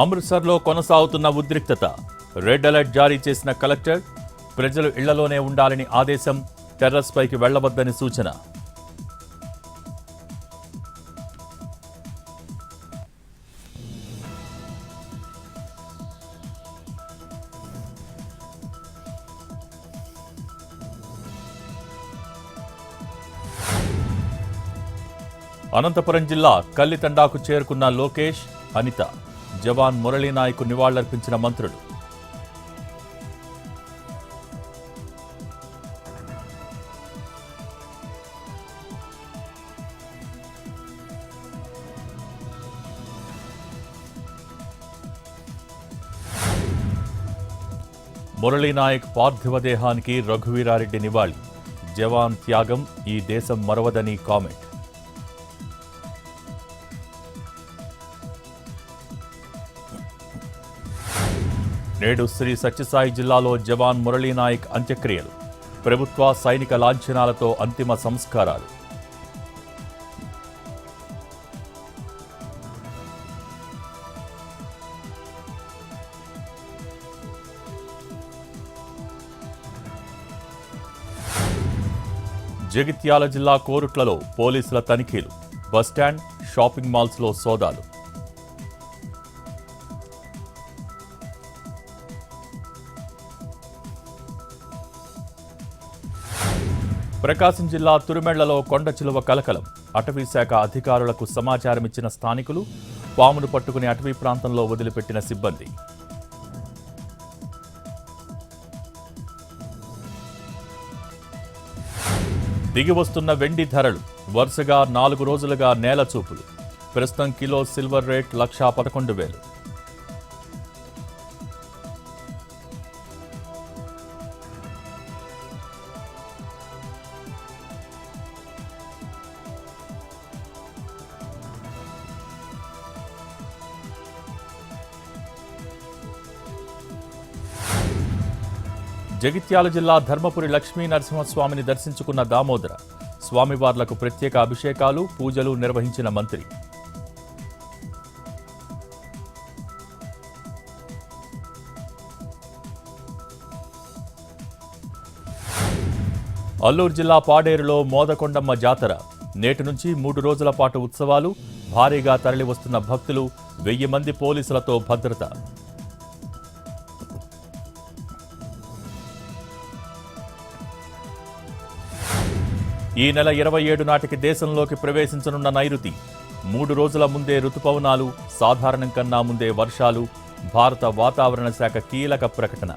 అమృత్సర్లో కొనసాగుతున్న ఉద్రిక్తత. Red alert జారీ చేసిన కలెక్టర్. ప్రజలు ఇళ్లలోనే ఉండాలని ఆదేశం. టెర్రస్ పైకి వెళ్లవద్దని సూచన. అనంతపురం జిల్లా కల్లితండాకు చేరుకున్న లోకేష్, అనిత. జవాన్ మురళీనాయక్ నివాళులర్పించిన మంత్రులు. మురళీనాయక్ పార్థివ దేహానికి రఘువీరారెడ్డి నివాళి. జవాన్ త్యాగం ఈ దేశం మరవదని కామెంట్. నేడు శ్రీ సత్యసాయి జిల్లాలో జవాన్ మురళీనాయక్ అంత్యక్రియలు. ప్రభుత్వ సైనిక లాంఛనాలతో అంతిమ సంస్కారాలు. జగిత్యాల జిల్లా కోరుట్లలో పోలీసుల తనిఖీలు. బస్టాండ్, షాపింగ్ మాల్స్లో సోదాలు. ప్రకాశం జిల్లా తురుమెళ్లలో కొండచిలువ కలకలం. అటవీ శాఖ అధికారులకు సమాచారం ఇచ్చిన స్థానికులు. పామును పట్టుకుని అటవీ ప్రాంతంలో వదిలిపెట్టిన సిబ్బంది. దిగివస్తున్న వెండి ధరలు. వరుసగా 4 రోజులుగా నేలచూపులు. ప్రస్తుతం కిలో సిల్వర్ రేట్ 1,11,000. జగిత్యాల జిల్లా ధర్మపురి లక్ష్మీ నరసింహస్వామిని దర్శించుకున్న దామోదర. స్వామివార్లకు ప్రత్యేక అభిషేకాలు, పూజలు నిర్వహించిన మంత్రి. అల్లూరు జిల్లా పాడేరులో మోదకొండమ్మ జాతర. నేటి నుంచి 3 రోజుల పాటు ఉత్సవాలు. భారీగా తరలివస్తున్న భక్తులు. 1000 మంది పోలీసులతో భద్రత. ఈ నెల 27 నాటికి దేశంలోకి ప్రవేశించనున్న నైరుతి. 3 రోజుల ముందే రుతుపవనాలు, సాధారణం కన్నా ముందే వర్షాలు. భారత వాతావరణ శాఖ కీలక ప్రకటన.